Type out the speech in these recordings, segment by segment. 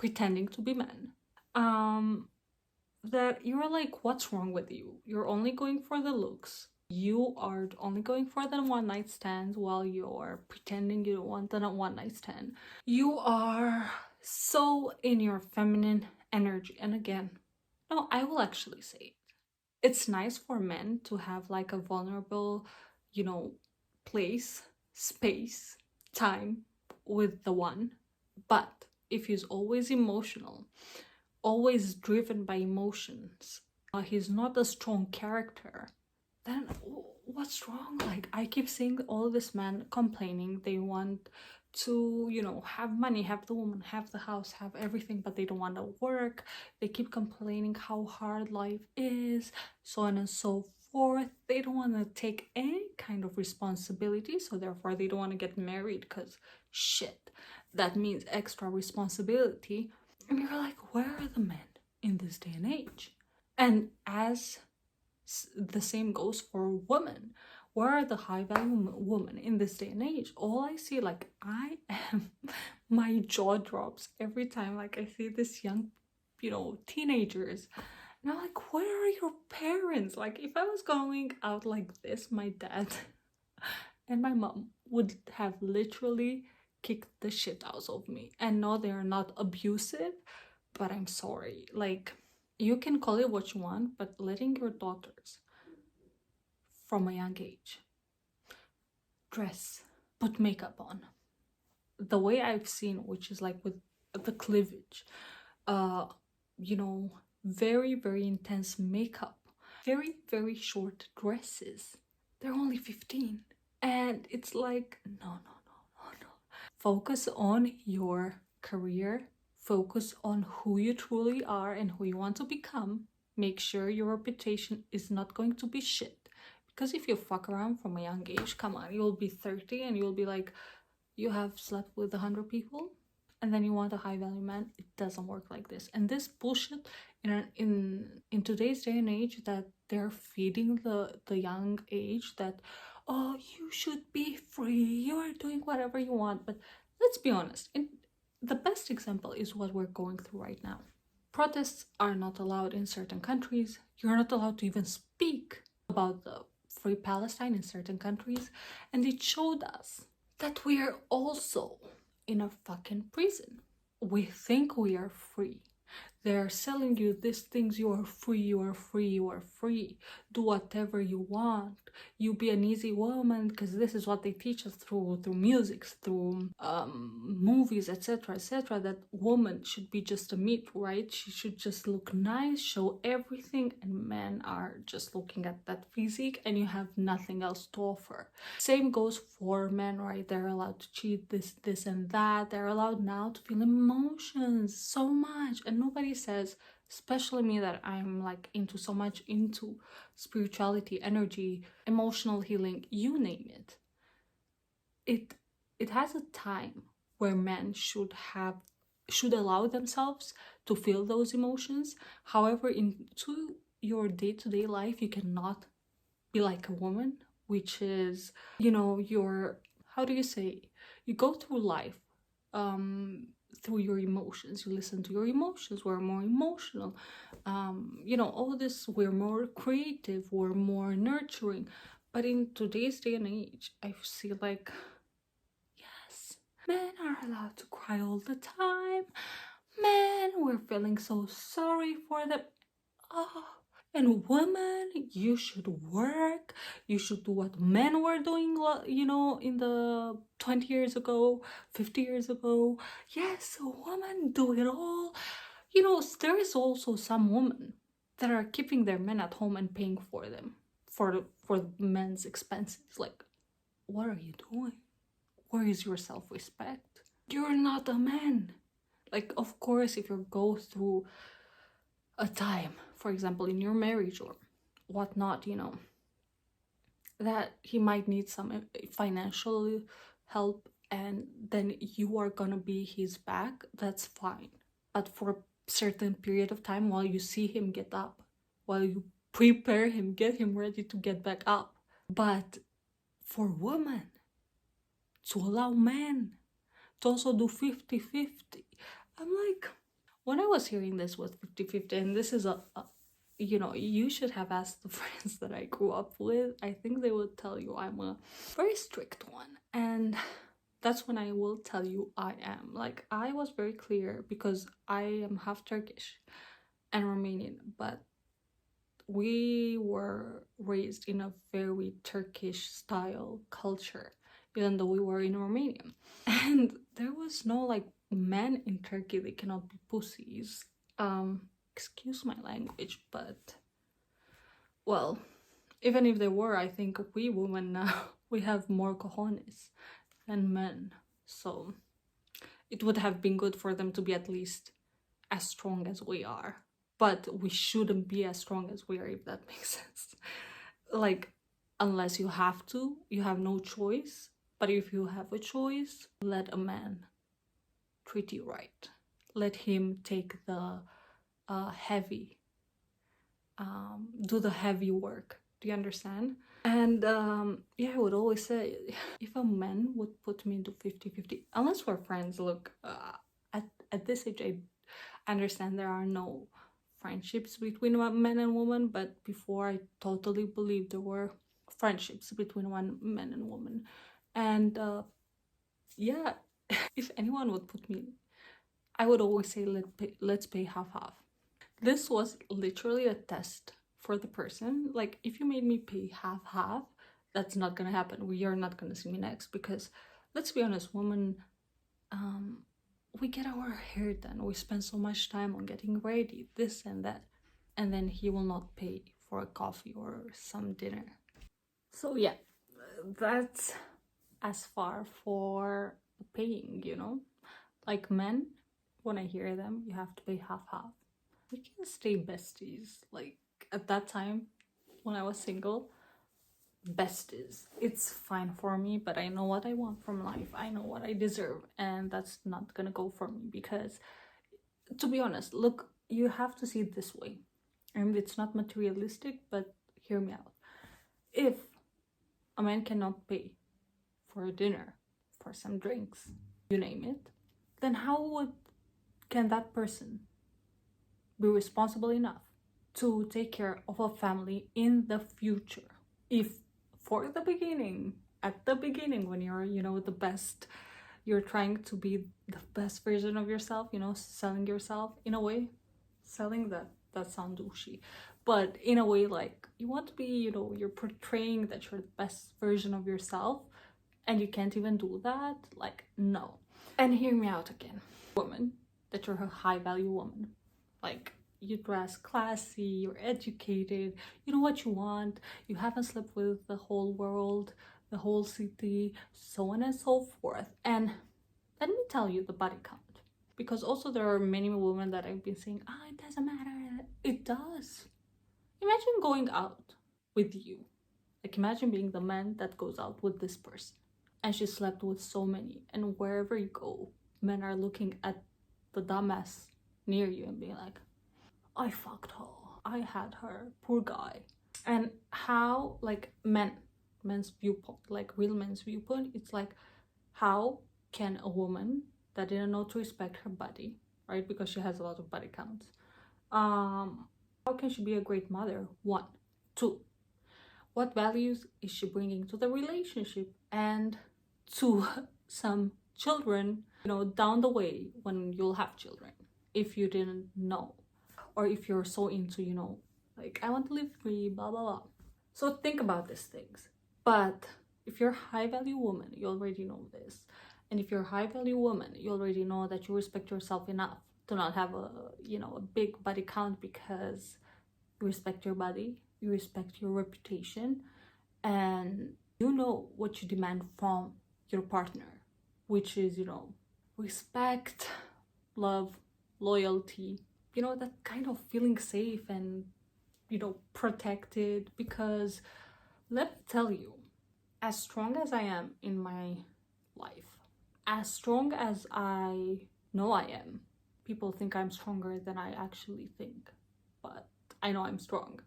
pretending to be men. That you're like, what's wrong with you? You're only going for the looks. You are only going for the one night stand while you're pretending you don't want the one night stand. You are so in your feminine energy. And again, no, I will actually say it. It's nice for men to have like a vulnerable, you know, place, space, time with the one. But if he's always emotional, always driven by emotions, he's not a strong character, then what's wrong? Like, I keep seeing all this men complaining they want to, you know, have money, have the woman, have the house, have everything, but they don't want to work. They keep complaining how hard life is, so on and so forth. They don't want to take any kind of responsibility, so therefore they don't want to get married because shit, that means extra responsibility. And you're like, where are the men in this day and age? And as the same goes for women. Where are the high value women in this day and age? All I see, like, I am, my jaw drops every time, like, I see this young, you know, teenagers. And I'm like, where are your parents? Like, if I was going out like this, my dad and my mom would have literally kicked the shit out of me. And no, they're not abusive, but I'm sorry. Like, you can call it what you want, but letting your daughters from a young age dress, put makeup on, the way I've seen, which is like with the cleavage, you know, very, very intense makeup, very, very short dresses. They're only 15. And it's like, no. Focus on your career, focus on who you truly are and who you want to become. Make sure your reputation is not going to be shit. Because if you fuck around from a young age, come on, you'll be 30 and you'll be like, you have slept with 100 people and then you want a high value man. It doesn't work like this. And this bullshit in today's day and age that they're feeding the young age that, oh, you should be free, you are doing whatever you want. But let's be honest, the best example is what we're going through right now. Protests are not allowed in certain countries. You're not allowed to even speak about the free Palestine in certain countries. And it showed us that we are also in a fucking prison. We think we are free. They're selling you these things, you are free, you are free, you are free. Do whatever you want. You be an easy woman, because this is what they teach us through music, through movies, etc., etc., that woman should be just a meat, right? She should just look nice, show everything, and men are just looking at that physique and you have nothing else to offer. Same goes for men, right? They're allowed to cheat, this and that. They're allowed now to feel emotions so much, and nobody says, especially me that I'm like into so much into spirituality, energy, emotional healing, you name it. It has a time where men should allow themselves to feel those emotions. However, into your day-to-day life, you cannot be like a woman, which is, you know, how do you say, you go through life through your emotions. You listen to your emotions. We're more emotional, you know, all this. We're more creative, we're more nurturing. But in today's day and age, I see like, yes, men are allowed to cry all the time. Men, we're feeling so sorry for them. Oh, and women, you should work, you should do what men were doing, you know, in the 20 years ago, 50 years ago. Yes, women do it all. You know, there is also some women that are keeping their men at home and paying for them, for men's expenses. Like, what are you doing? Where is your self-respect? You're not a man. Like, of course, if you go through a time, for example, in your marriage or whatnot, you know, that he might need some financial help and then you are gonna be his back, that's fine. But for a certain period of time, while you see him get up, while you prepare him, get him ready to get back up. But for women to allow men to also do 50-50, I'm like, When I was hearing this was 50-50, and this is you know, you should have asked the friends that I grew up with. I think they would tell you I'm a very strict one. And that's when I will tell you I am. Like, I was very clear because I am half Turkish and Romanian, but we were raised in a very Turkish style culture, even though we were in Romania. And there was no like men in Turkey, they cannot be pussies. Excuse my language, but well, even if there were, I think we women now we have more cojones than men. So it would have been good for them to be at least as strong as we are. But we shouldn't be as strong as we are, if that makes sense. Like, unless you have to, you have no choice. But if you have a choice, let a man treat you right. Let him take the heavy, do the heavy work. Do you understand? And yeah, I would always say, if a man would put me into 50-50, unless we're friends, look, at this age, I understand there are no friendships between men and women, but before I totally believed there were friendships between one man and woman. And yeah, if anyone would put me, I would always say let's pay half-half. This was literally a test for the person. Like, if you made me pay half-half, that's not gonna happen. You're not gonna see me next, because let's be honest, women, we get our hair done, we spend so much time on getting ready, this and that, and then he will not pay for a coffee or some dinner. So yeah, that's as far for paying, you know? Like, men, when I hear them, you have to pay half-half. We can stay besties. Like, at that time, when I was single, besties. It's fine for me, but I know what I want from life. I know what I deserve, and that's not gonna go for me because, to be honest, look, you have to see it this way. And it's not materialistic, but hear me out. If a man cannot pay for a dinner, for some drinks, you name it, then can that person be responsible enough to take care of a family in the future? If for the beginning, at the beginning, when you're, you know, the best, you're trying to be the best version of yourself, you know, selling yourself in a way, selling that sounds douchey, but in a way, like, you want to be, you know, you're portraying that you're the best version of yourself, and you can't even do that. Like, no. And hear me out again, woman, that you're a high value woman, like, you dress classy, you're educated, you know what you want, you haven't slept with the whole world, the whole city, so on and so forth. And let me tell you the body count, because also there are many women that I've been saying, it doesn't matter. It does. Imagine going out with you. Like, imagine being the man that goes out with this person, and she slept with so many, and wherever you go, men are looking at the dumbass near you and being like, I fucked her, I had her, poor guy. And how, like, men's viewpoint, like real men's viewpoint, it's like, how can a woman that didn't know to respect her body, right, because she has a lot of body counts, how can she be a great mother? 1. 2, what values is she bringing to the relationship and to some children, you know, down the way when you'll have children, if you didn't know, or if you're so into, you know, like, I want to live free, blah blah blah. So think about these things. But if you're a high value woman, you already know this. And if you're a high value woman, you already know that you respect yourself enough to not have a, you know, a big body count, because you respect your body, you respect your reputation, and you know what you demand from your partner, which is, you know, respect, love, loyalty, you know, that kind of feeling safe and, you know, protected. Because let me tell you, as strong as I am in my life, as strong as I know I am, people think I'm stronger than I actually think, but I know I'm strong.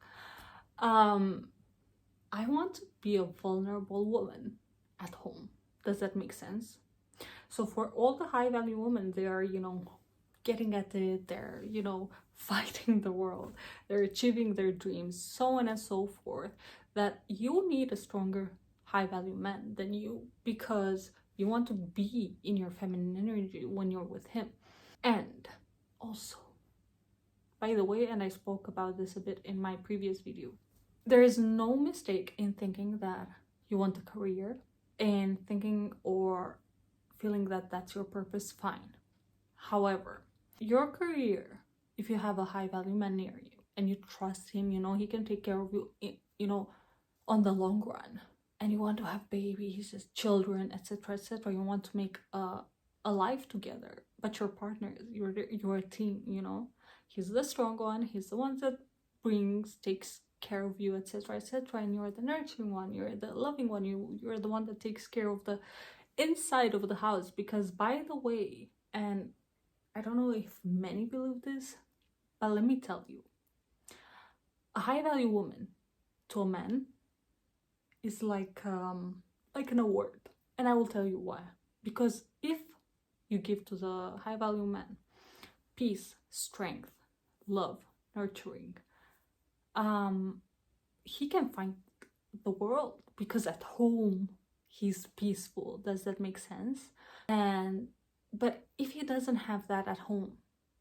I want to be a vulnerable woman at home. Does that make sense? So for all the high value women, they are, you know, getting at it, they're, you know, fighting the world, they're achieving their dreams, so on and so forth, that you need a stronger high value man than you, because you want to be in your feminine energy when you're with him. And also, by the way, and I spoke about this a bit in my previous video, there is no mistake in thinking that you want a career and thinking or feeling that that's your purpose, fine. However, your career, if you have a high value man near you and you trust him, you know, he can take care of you, you know, on the long run, and you want to have babies, children, etc., etc., you want to make a life together, but your partner, you're a team, you know, he's the strong one, he's the one that takes care of you, etc., etc., and you're the nurturing one, you're the loving one, you're the one that takes care of the inside of the house. Because, by the way, and I don't know if many believe this, but let me tell you, a high value woman to a man is like an award, and I will tell you why. Because if you give to the high value man peace, strength, love, nurturing, he can find the world, because at home he's peaceful. Does that make sense? But if he doesn't have that at home,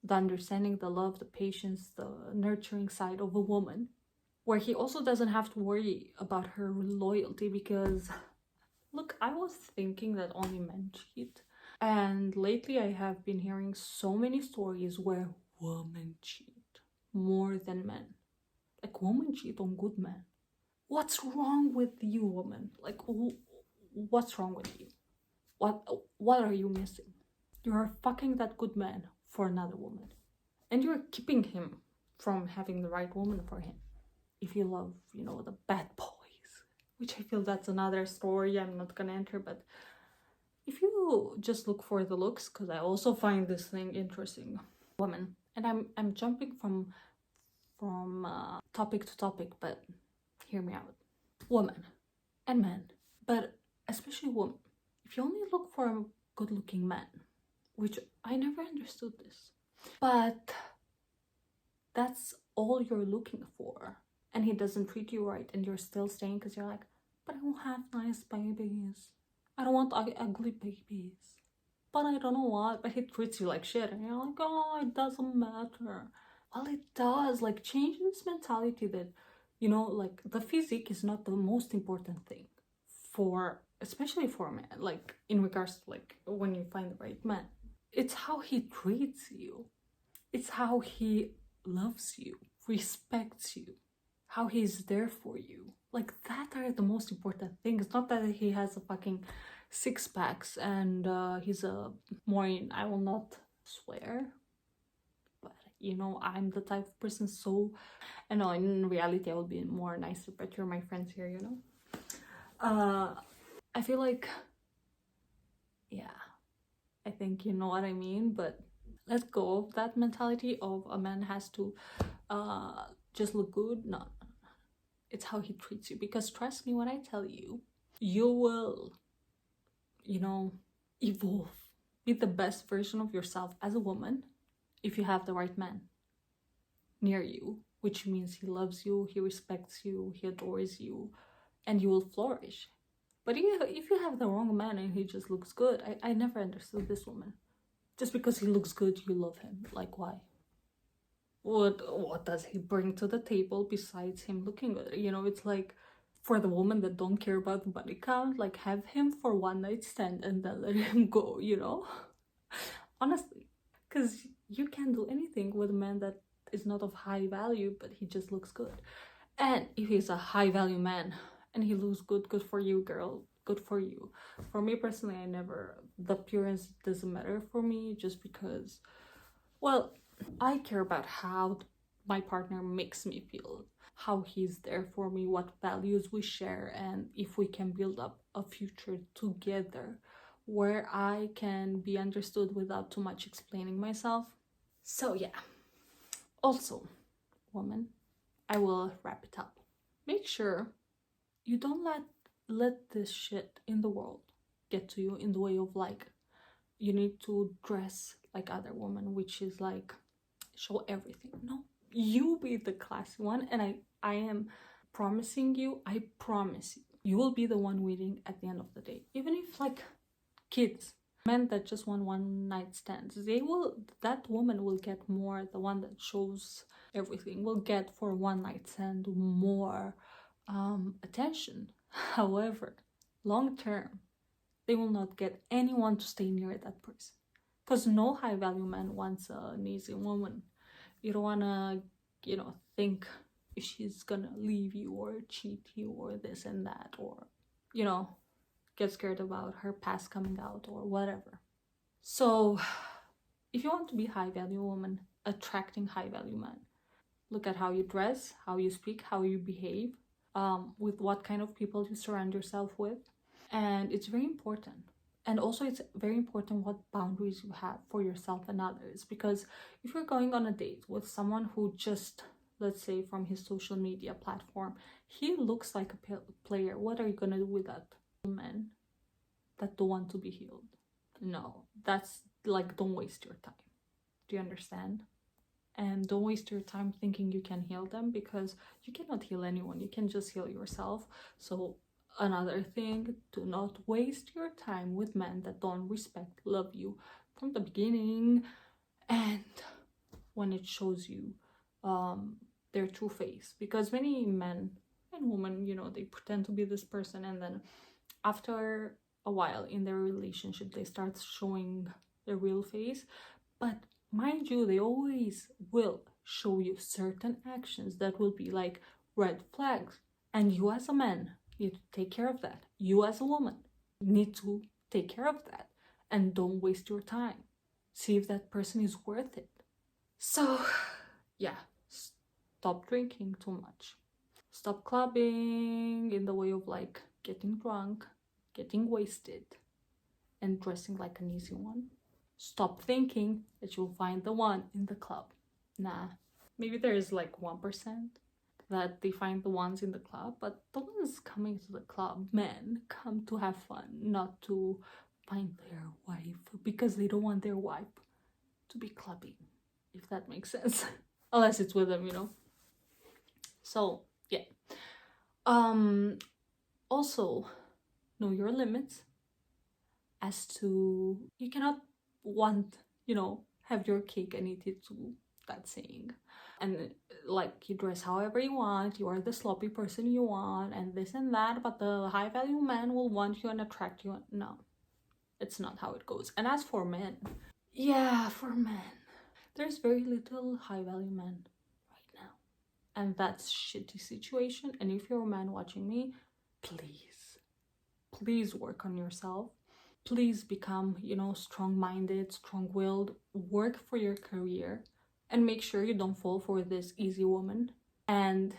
the understanding, the love, the patience, the nurturing side of a woman, where he also doesn't have to worry about her loyalty, because look, I was thinking that only men cheat, and lately I have been hearing so many stories where women cheat more than men. Like, women cheat on good men. What's wrong with you, woman? Like, what's wrong with you? What are you missing? You're fucking that good man for another woman, and you're keeping him from having the right woman for him. If you love, you know, the bad boys, which I feel that's another story I'm not gonna enter, but if you just look for the looks, because I also find this thing interesting, woman, and I'm jumping from topic to topic, but hear me out. Woman and men, but especially women, if you only look for a good looking man, which I never understood this, but that's all you're looking for, and he doesn't treat you right, and you're still staying because you're like, but I don't have nice babies, I don't want ugly babies, but I don't know what, but he treats you like shit, and you're like, oh, it doesn't matter. Well, it does. Like, change this mentality that, you know, like, the physique is not the most important thing for, especially for a man, like, in regards to, like, when you find the right man. It's how he treats you, it's how he loves you, respects you, how he's there for you. Like, that are the most important things. Not that he has a fucking six packs and he's a Maureen, I will not swear, but you know, I'm the type of person, so I know in reality I will be more nicer, but you're my friends here, you know. I feel like, yeah, I think you know what I mean, but let go of that mentality of a man has to just look good. No, it's how he treats you. Because trust me when I tell you, you will, you know, evolve, be the best version of yourself as a woman if you have the right man near you, which means he loves you, he respects you, he adores you, and you will flourish. But if you have the wrong man and he just looks good, I never understood this woman. Just because he looks good, you love him. Like, why? What does he bring to the table besides him looking good? You know, it's like, for the women that don't care about the body count, like, have him for one night stand and then let him go, you know? Honestly. Because you can't do anything with a man that is not of high value, but he just looks good. And if he's a high value man and he looks good, good for you, girl, good for you. For me personally, the appearance doesn't matter for me, just because, well, I care about how my partner makes me feel, how he's there for me, what values we share, and if we can build up a future together where I can be understood without too much explaining myself. So yeah, also, woman, I will wrap it up. Make sure you don't let this shit in the world get to you in the way of, like, you need to dress like other women, which is like show everything. No, you be the classy one, and I am promising you, I promise you will be the one winning at the end of the day. Even if like kids, men that just want one night stands, that woman will get more. The one that shows everything will get for one night stand more attention. However, long term, they will not get anyone to stay near that person, because no high value man wants an easy woman. You don't want to, think if she's gonna leave you or cheat you or this and that, or get scared about her past coming out or whatever. So if you want to be high value woman attracting high value man, look at how you dress, how you speak, how you behave, with what kind of people you surround yourself with. And it's very important. And also it's very important what boundaries you have for yourself and others, because if you're going on a date with someone who just, let's say from his social media platform, he looks like a player, what are you gonna do with that men that don't want to be healed? No, that's like, don't waste your time. Do you understand? And don't waste your time thinking you can heal them, because you cannot heal anyone. You can just heal yourself. So another thing, do not waste your time with men that don't respect, love you from the beginning, and when it shows you their true face. Because many men and women, they pretend to be this person, and then after a while in their relationship they start showing their real face. But mind you, they always will show you certain actions that will be like red flags, and you as a man need to take care of that. You as a woman need to take care of that, and don't waste your time. See if that person is worth it. So yeah, stop drinking too much, stop clubbing in the way of like getting drunk, getting wasted, and dressing like an easy one. Stop thinking that you'll find the one in the club. Nah, maybe there is like 1% that they find the ones in the club, but the ones coming to the club, men, come to have fun, not to find their wife, because they don't want their wife to be clubbing, if that makes sense. Unless it's with them, So yeah. Also know your limits, as to you cannot want, have your cake and eat it too, that saying. And like, you dress however you want, you are the sloppy person you want, and this and that, but the high value man will want you and attract you. No, it's not how it goes. And as for men, for men, there's very little high value men right now, and that's shitty situation. And if you're a man watching me, please work on yourself. Please become, strong-minded, strong-willed, work for your career, and make sure you don't fall for this easy woman, and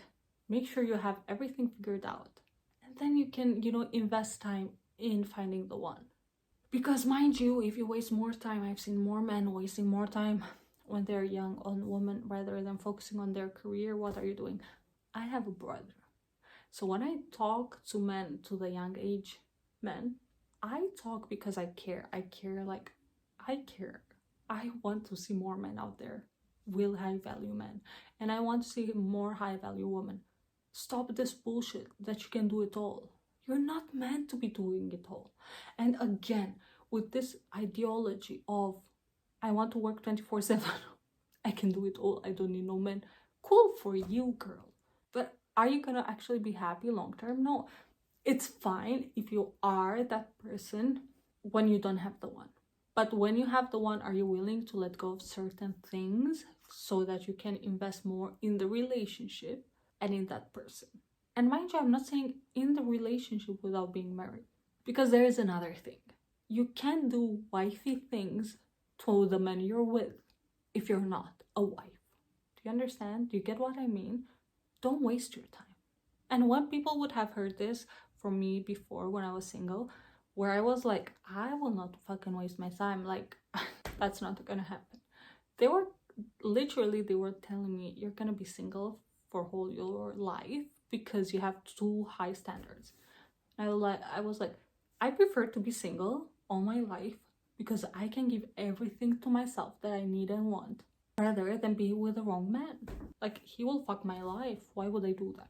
make sure you have everything figured out. And then you can, invest time in finding the one. Because mind you, if you waste more time, I've seen more men wasting more time when they're young on women rather than focusing on their career. What are you doing? I have a brother. So when I talk to men, to the young age men, I talk because I care. I care. I want to see more men out there, real high value men. And I want to see more high value women. Stop this bullshit that you can do it all. You're not meant to be doing it all. And again, with this ideology of, I want to work 24/7. I can do it all. I don't need no man. Cool for you, girl. But are you gonna actually be happy long term? No. It's fine if you are that person when you don't have the one. But when you have the one, are you willing to let go of certain things so that you can invest more in the relationship and in that person? And mind you, I'm not saying in the relationship without being married, because there is another thing. You can do wifey things to the man you're with if you're not a wife. Do you understand? Do you get what I mean? Don't waste your time. And when people would have heard this from me before, when I was single, where I was like, I will not fucking waste my time, like, that's not gonna happen. They were telling me, you're gonna be single for whole your life because you have too high standards. I was like, I prefer to be single all my life because I can give everything to myself that I need and want rather than be with the wrong man. Like, he will fuck my life. Why would I do that?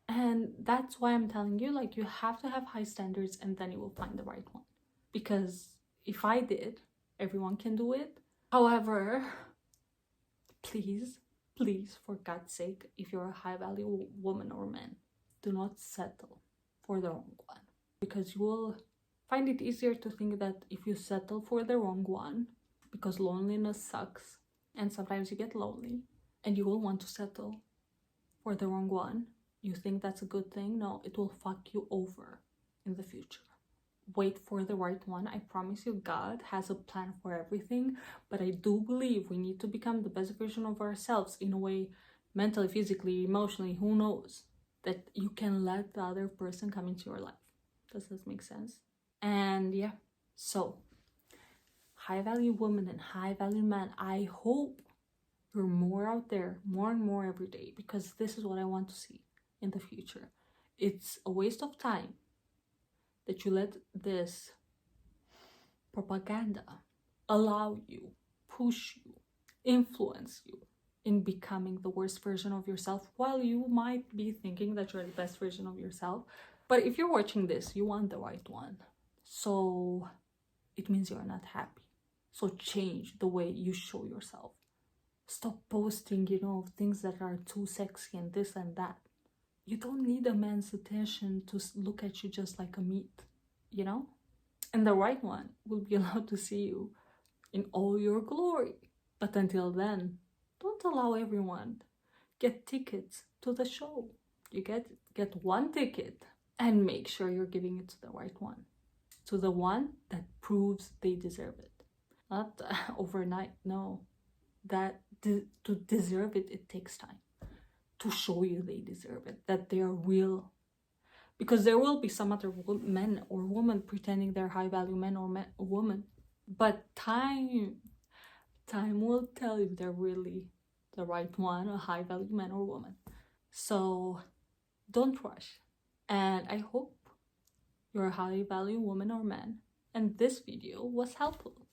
And that's why I'm telling you, like, you have to have high standards and then you will find the right one. Because if I did, everyone can do it. However, please, for God's sake, if you're a high value woman or man, do not settle for the wrong one. Because you will find it easier to think that if you settle for the wrong one, because loneliness sucks and sometimes you get lonely, and you will want to settle for the wrong one, you think that's a good thing? No, it will fuck you over in the future. Wait for the right one. I promise you, God has a plan for everything, but I do believe we need to become the best version of ourselves in a way, mentally, physically, emotionally, who knows, that you can let the other person come into your life. Does this make sense? And yeah, so high value woman and high value man, I hope you're more out there, more and more every day, because this is what I want to see in the future. It's a waste of time that you let this propaganda allow you, push you, influence you in becoming the worst version of yourself, while you might be thinking that you're the best version of yourself. But if you're watching this, you want the right one. So it means you're not happy. So change the way you show yourself. Stop posting, things that are too sexy and this and that. You don't need a man's attention to look at you just like a meat, And the right one will be allowed to see you in all your glory. But until then, don't allow everyone. Get tickets to the show. You get one ticket and make sure you're giving it to the right one. To the one that proves they deserve it. Not overnight, no. To deserve it, it takes time. To show you they deserve it, that they're real. Because there will be some other men or women pretending they're high value men or woman. But time will tell if they're really the right one, a high value man or woman. So don't rush. And I hope you're a high value woman or man, and this video was helpful.